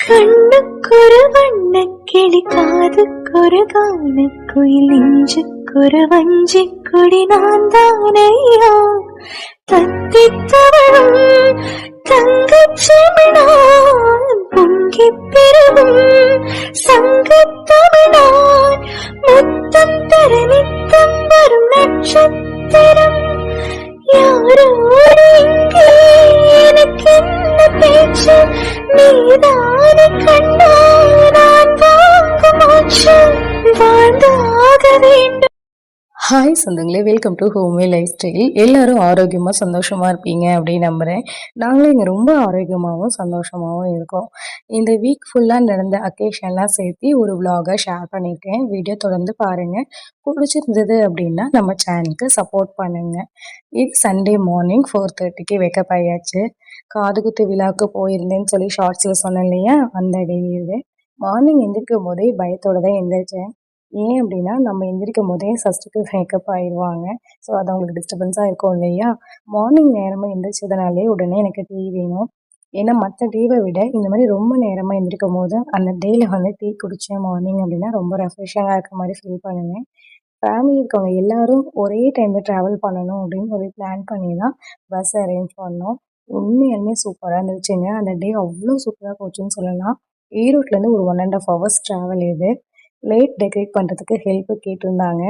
கண்ணுக்கொரு வண்ணக்கிளி காதுக்கொரு கானக்குயில் நெஞ்சுக்கொரு வஞ்சிக் கொடி நான் தானையா தத்தித் தவழும் தங்கச் செமிழான் பொங்கிப் பெருகும் சங்கத் தமிழான் முத்தம் தர நித்தம் வரும் நட்சத்திரம் யாரோடு இங்கே எனக்கென்ன பேச்சு நீதானே கண்ணா நான் வாங்கும் மூச்சு வாழ்ந்தாக வேண்டும். ஹாய் சொந்தங்களே, welcome to Homeway life style. எல்லாரும் ஆரோக்கியமாக சந்தோஷமாக இருப்பீங்க அப்படின்னு நம்புகிறேன். நாங்களும் இங்கே ரொம்ப ஆரோக்கியமாகவும் சந்தோஷமாகவும் இருக்கோம். இந்த வீக் ஃபுல்லாக நடந்த அக்கேஷன்லாம் சேர்த்து ஒரு விலாகை ஷேர் பண்ணியிருக்கேன். வீடியோ தொடர்ந்து பாருங்கள். பிடிச்சிருந்தது அப்படின்னா நம்ம சேனலுக்கு சப்போர்ட் பண்ணுங்கள். இது சண்டே மார்னிங் 4:30க்கு வேக்கப் ஆயாச்சு. காதுகுத்து விழாவுக்கு போயிருந்தேன்னு சொல்லி ஷார்ட்ஸில் சொன்னேன் இல்லையா, அந்த டே இது. மார்னிங் எந்திரிக்கும் போதே பயத்தோடு தான் எந்திரிச்சேன். ஏன் அப்படின்னா, நம்ம எந்திரிக்கும் போதே ஃபஸ்ட்டுக்கு மேக்கப் ஆயிடுவாங்க. ஸோ அது அவங்களுக்கு டிஸ்டர்பன்ஸாக இருக்கும் இல்லையா. மார்னிங் நேரமாக எந்திரிச்சதுனாலே உடனே எனக்கு டீ வேணும். ஏன்னா மற்ற டேவை விட இந்த மாதிரி ரொம்ப நேரமாக எந்திரிக்கும் போது அந்த டேயில் வந்து டீ குடித்தேன் மார்னிங் அப்படின்னா ரொம்ப ரெஃப்ரெஷிங்காக இருக்க மாதிரி ஃபீல் பண்ணுவேன். ஃபேமிலி இருக்கவங்க எல்லாரும் ஒரே டைமில் ட்ராவல் பண்ணணும் அப்படின்னு சொல்லி பிளான் பண்ணி தான் பஸ் அரேஞ்ச் பண்ணோம். உண்மையாலுமே சூப்பராக இருந்துச்சுங்க. அந்த டே அவ்வளோ சூப்பராக போச்சுன்னு சொல்லலாம். ஈரோட்லேருந்து ஒரு 1.5 hours ட்ராவல் இது. பிளேட் டெக்கரேட் பண்ணுறதுக்கு ஹெல்ப்பு கேட்டிருந்தாங்க.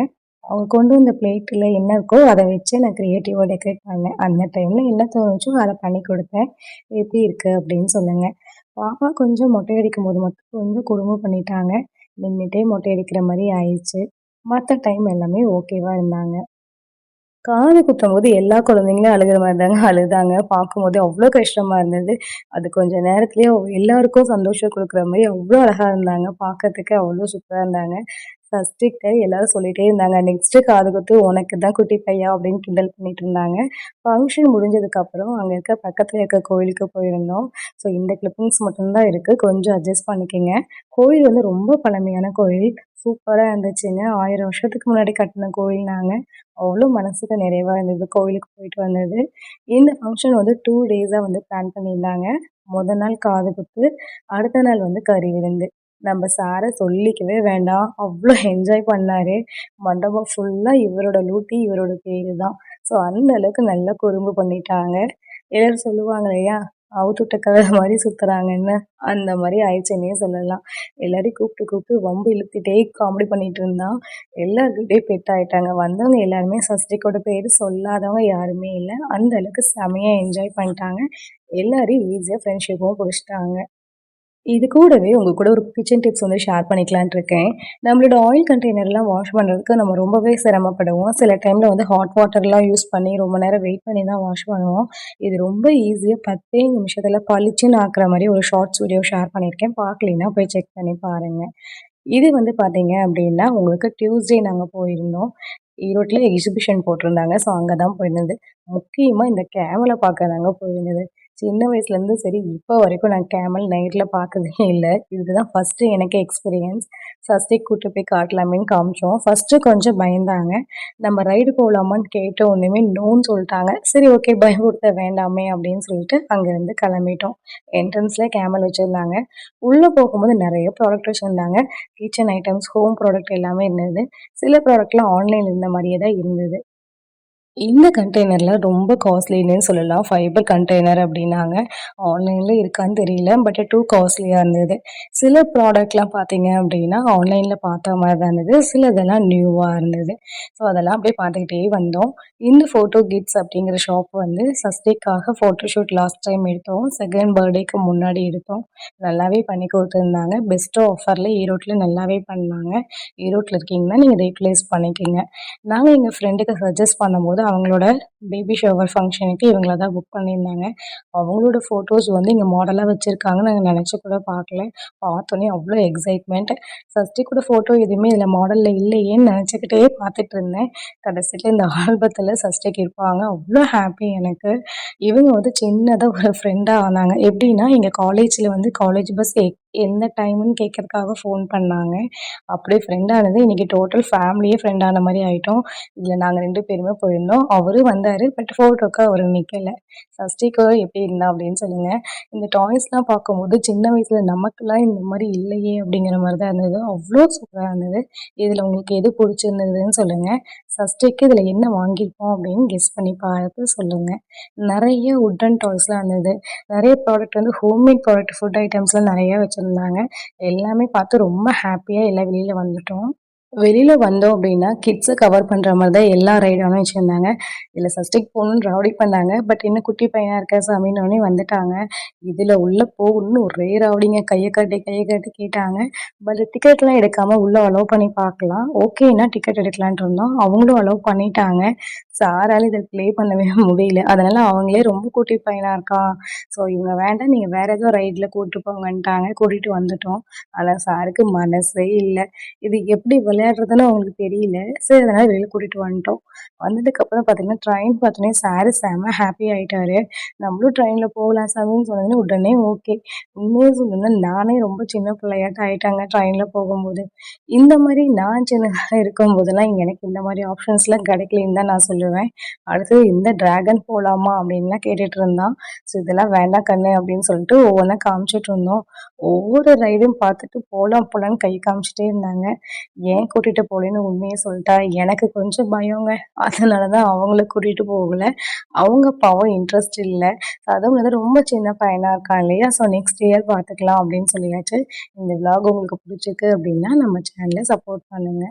அவங்க கொண்டு வந்த பிளேட்டில் என்ன இருக்கோ அதை வச்சு நான் க்ரியேட்டிவாக டெக்கரேட் பண்ணேன். அந்த டைமில் என்ன தோணுச்சோ அதை பண்ணி கொடுத்தேன். எப்படி இருக்குது அப்படின்னு சொல்லுங்கள். பாப்பா கொஞ்சம் மொட்டை அடிக்கும் போது மட்டும் கொஞ்சம் குறும்பு பண்ணிட்டாங்க. நின்றுட்டே மொட்டை அடிக்கிற மாதிரி ஆயிடுச்சு. மற்ற டைம் எல்லாமே ஓகேவாக இருந்தாங்க. காது குத்தும்போது எல்லா குழந்தைங்களும் அழுகிற மாதிரி தாங்க அழுதாங்க. பார்க்கும்போது அவ்வளோ கஷ்டமாக இருந்தது. அது கொஞ்சம் நேரத்துலேயே எல்லாருக்கும் சந்தோஷம் கொடுக்குற மாதிரி அவ்வளோ அழகாக இருந்தாங்க. பார்க்கறதுக்கு அவ்வளோ சூப்பராக இருந்தாங்க. ஃபஸ்ட்டுக்கிட்ட எல்லாரும் சொல்லிகிட்டே இருந்தாங்க, நெக்ஸ்ட்டு காது குத்து உனக்கு தான் குட்டி பையா அப்படின்னு கிண்டல் பண்ணிட்டு இருந்தாங்க. ஃபங்க்ஷன் முடிஞ்சதுக்கப்புறம் அங்கே இருக்க பக்கத்தில் இருக்க கோயிலுக்கு போயிருந்தோம். ஸோ இந்த கிளிப்பிங்ஸ் மட்டும்தான் இருக்குது, கொஞ்சம் அட்ஜஸ்ட் பண்ணிக்கோங்க. கோயில் வந்து ரொம்ப பழமையான கோயில். சூப்பராக இருந்துச்சுங்க. 1000 வருஷத்துக்கு முன்னாடி கட்டின கோயில்னாங்க. அவ்வளோ மனசுக்கு நிறைவாக இருந்தது கோயிலுக்கு போயிட்டு வந்தது. இந்த ஃபங்க்ஷன் வந்து 2 டேஸாக வந்து பிளான் பண்ணியிருந்தாங்க. மொதல் நாள் காது குத்து, அடுத்த நாள் வந்து கறி விருந்து. நம்ம சாரை சொல்லிக்கவே வேண்டாம், அவ்வளோ என்ஜாய் பண்ணார். மண்டபம் ஃபுல்லாக இவரோட லூட்டி, இவரோட பேர் தான். ஸோ அந்த அளவுக்கு நல்லா குறும்பு பண்ணிட்டாங்க. எல்லோரும் சொல்லுவாங்க இல்லையா, அவுத்துட்ட கதை மாதிரி சுற்றுறாங்கன்னு, அந்த மாதிரி ஆயிடுச்சுன்னே சொல்லலாம். எல்லாரையும் கூப்பிட்டு கூப்பிட்டு வம்பு இழுத்துட்டே காமெடி பண்ணிகிட்டு இருந்தான். எல்லாருக்கிட்டே பெட் ஆகிட்டாங்க. வந்தவங்க எல்லாருமே சஷ்டிக்கோட பேர் சொல்லாதவங்க யாருமே இல்லை. அந்த அளவுக்கு செமையாக என்ஜாய் பண்ணிட்டாங்க. எல்லோரையும் ஈஸியாக ஃப்ரெண்ட்ஷிப்பும் பிடிச்சிட்டாங்க. இது கூடவே உங்கள் கூட ஒரு கிச்சன் டிப்ஸ் வந்து ஷேர் பண்ணிக்கலான்ட்டு இருக்கேன். நம்மளோட ஆயில் கண்டெய்னர்லாம் வாஷ் பண்ணுறதுக்கு நம்ம ரொம்பவே சிரமப்படுவோம். சில டைமில் வந்து ஹாட் வாட்டர்லாம் யூஸ் பண்ணி ரொம்ப நேரம் வெயிட் பண்ணி தான் வாஷ் பண்ணுவோம். இது ரொம்ப ஈஸியாக 10 நிமிஷத்தில் பளிச்சுன்னு ஆக்குற மாதிரி ஒரு ஷார்ட்ஸ் வீடியோ ஷேர் பண்ணியிருக்கேன். பார்க்கலைன்னா போய் செக் பண்ணி பாருங்கள். இது வந்து பார்த்தீங்க அப்படின்னா உங்களுக்கு டியூஸ்டே நாங்கள் போயிருந்தோம். ஈரோட்டில் எக்ஸிபிஷன் போட்டிருந்தாங்க. ஸோ அங்கே தான் போயிருந்தது. முக்கியமாக இந்த கேமலை பார்க்க தாங்க போயிருந்தது. சின்ன வயசுலேருந்து சரி இப்போ வரைக்கும் நான் கேமல் நேரில் பார்த்ததே இல்லை. இதுதான் ஃபஸ்ட்டு எனக்கு எக்ஸ்பீரியன்ஸ். ஃபஸ்ட்டே கூட்டு போய் காட்டலாமேன்னு காமிச்சோம். ஃபஸ்ட்டு கொஞ்சம் பயந்தாங்க. நம்ம ரைடு போகலாமான்னு கேட்ட ஒன்றுமே நோன்னு சொல்லிட்டாங்க. சரி ஓகே, பயமுறுத்த வேண்டாமே அப்படின்னு சொல்லிட்டு அங்கேருந்து கிளம்பிட்டோம். என்ட்ரன்ஸில் கேமல் வச்சுருந்தாங்க. உள்ளே போகும்போது நிறைய ப்ராடக்ட் வச்சுருந்தாங்க. கிச்சன் ஐட்டம்ஸ், ஹோம் ப்ராடக்ட் எல்லாமே இருந்தது. சில ப்ராடக்ட்லாம் ஆன்லைனில் இருந்த மாதிரியே தான் இருந்தது. இந்த கண்டெய்னரில் ரொம்ப காஸ்ட்லின்னு சொல்லலாம். ஃபைபர் கண்டெய்னர் அப்படின்னாங்க. ஆன்லைனில் இருக்கான்னு தெரியல, பட் டூ காஸ்ட்லியாக இருந்தது. சில ப்ராடக்ட்லாம் பார்த்தீங்க அப்படின்னா ஆன்லைனில் பார்த்த மாதிரி தான் இருந்தது. சிலதெல்லாம் நியூவாக இருந்தது. ஸோ அதெல்லாம் அப்படியே பார்த்துக்கிட்டே வந்தோம். இந்த ஃபோட்டோ கிட்ஸ் அப்படிங்கிற ஷாப் வந்து சஸ்டேக்காக ஃபோட்டோஷூட் லாஸ்ட் டைம் எடுத்தோம். செகண்ட் பர்த்டேக்கு முன்னாடி எடுத்தோம். நல்லாவே பண்ணி கொடுத்துருந்தாங்க. பெஸ்ட்டு ஆஃபரில் ஈரோட்டில் நல்லாவே பண்ணாங்க. ஈரோட்டில் இருக்கீங்கன்னா நீங்கள் ரீப்ளேஸ் பண்ணிக்கோங்க. நாங்கள் எங்கள் ஃப்ரெண்டுக்கு சஜஸ்ட் பண்ணும்போது அவங்களோட பேபி ஷவர் ஃபங்க்ஷனுக்கு இவங்கள தான் புக் பண்ணியிருந்தாங்க. அவங்களோட ஃபோட்டோஸ் வந்து இங்கே மாடலாக வச்சுருக்காங்கன்னு நாங்கள் நினச்சி கூட பார்க்கல. பார்த்தோன்னே அவ்வளோ எக்ஸைட்மெண்ட். ஃபஸ்ட்டு கூட ஃபோட்டோ எதுவுமே இதில் மாடலில் இல்லையேன்னு நினச்சிக்கிட்டே பார்த்துட்டு இருந்தேன். கடைசியில் இந்த ஆல்பத்தில் சஷ்டிக்கு இருப்பாங்க. அவ்வளோ ஹாப்பி எனக்கு. இவங்க வந்து சின்னதாக ஒரு ஃப்ரெண்டாக ஆனாங்க. எப்படின்னா எங்கள் காலேஜில் வந்து காலேஜ் பஸ் எந்த டைம்ன்னு கேட்கறதுக்காக ஃபோன் பண்ணாங்க. அப்படியே ஃப்ரெண்ட் ஆனது இன்னைக்கு டோட்டல் ஃபேமிலியே ஃப்ரெண்ட் ஆன மாரி ஆயிட்டோம். இதுல நாங்க 2 பேருமே போயிருந்தோம். அவரும் வந்தாரு. பட் ஃபோட்டோக்கு அவரு நிக்கல. "சஷ்டிக்கு எப்படி இருந்தா?" அப்படின்னு சொல்லுங்க. இந்த டாய்ஸ்லாம் பார்க்கும்போது சின்ன வயசுல நமக்கெல்லாம் இந்த மாரி இல்லையே அப்படிங்கிற மாரி தான் இருந்தது. அவ்ளோ சூப்பரா இருந்தது. இதுல உங்களுக்கு எது புடிச்சிருந்ததுன்னு சொல்லுங்க. சஷ்டிக்கு இதுல என்ன வாங்கியிருப்போம் அப்படின்னு கெஸ் பண்ணி பார்த்து சொல்லுங்க. நெறைய வுட்டன் டாய்ஸ்லாம் இருந்தது. நெறைய ப்ராடக்ட் வந்து ஹோம்மேட் ப்ராடக்ட், ஃபுட் ஐட்டம்ஸ்லாம் நெறைய வச்சிருந்தாங்க. எல்லாமே பார்த்து ரொம்ப ஹேப்பியா எல்லாம் வெளியில வந்துட்டோம். வெளியில வந்தோம் அப்படின்னா, கிட்ஸ கவர் பண்ற மாரி தான் எல்லா ரைடானும் வச்சிருந்தாங்க. இதுல சஸ்டிக் போகணும்னு ரவுடி பண்ணாங்க. பட் இன்னும் குட்டி பையனா இருக்க சாமின்னோனே வந்துட்டாங்க. இதுல உள்ள போகணும்னு ஒரே ரவுடிங்க. கைய காட்டி கேட்டாங்க. பட் டிக்கெட்லாம் எடுக்காம உள்ள அலோவ் பண்ணி பார்க்கலாம். ஓகேன்னா டிக்கெட் எடுக்கலான்ட்டு இருந்தோம். அவங்களும் அலோவ் பண்ணிட்டாங்க. சாரால இத ப்ளே பண்ணவே முடியல. அதனால அவங்களே ரொம்ப குட்டி பையனா இருக்கான். ஸோ இவங்க வேண்டாம், நீங்க வேற ஏதோ ரைட்ல கூட்டு போங்கன்ட்டாங்க. கூட்டிட்டு வந்துட்டோம். ஆனா சாருக்கு மனசே இல்ல. இது எப்படி விளையாடுறதுன்னு அவங்களுக்கு தெரியல. சரி அதனால வெளில கூட்டிட்டு வந்துட்டோம். வந்ததுக்கப்புறம் பார்த்தீங்கன்னா, ட்ரெயின் பார்த்தோனே சாரு செம ஹாப்பி ஆயிட்டாரு. நம்மளும் ட்ரெயின்ல போகலாம் சாமின்னு சொன்னோனே உடனே ஓகே. உண்மைய சொல்லணும்னா நானே ரொம்ப சின்ன பிள்ளையாட்டம் ஆயிட்டேங்க ட்ரெயின்ல போகும்போது. இந்த மாரி நான் சின்னதா இருக்கும்போதெல்லாம் எனக்கு இந்த மாரி ஆப்ஷன்ஸ்லாம் கிடைக்கலன்னு தான் நான் சொல்லுவேன். அடுத்தது இந்த டிராகன் போலாமா அப்படின்லாம் கேட்டுட்டு இருந்தான். ஸோ இதெல்லாம் வேண்டாம் கண்ணு அப்படின்னு சொல்லிட்டு ஒவ்வொன்னா காமிச்சுட்டு இருந்தோம். ஒவ்வொரு ரைடும் பார்த்துட்டு போலாம் போலான்னு கை காமிச்சுட்டே இருந்தாங்க. ஏன் கூட்டிட்டு போகலன்னு உண்மைய சொல்ட்டா, எனக்கு கொஞ்சம் பயங்க. அதனால தான் அவங்கள கூட்டிட்டு போகல. அவங்க பாவம் இன்ட்ரெஸ்ட் இல்ல. அதுவும் வந்து ரொம்ப சின்ன பையனா இருக்கான் இல்லையா? ஸோ நெக்ஸ்ட் இயர் பார்த்துக்கலாம் அப்படின்னு சொல்லியாச்சு. இந்த விளாக் உங்களுக்கு பிடிச்சிருக்கு அப்படின்னா நம்ம சேனல சப்போர்ட் பண்ணுங்க.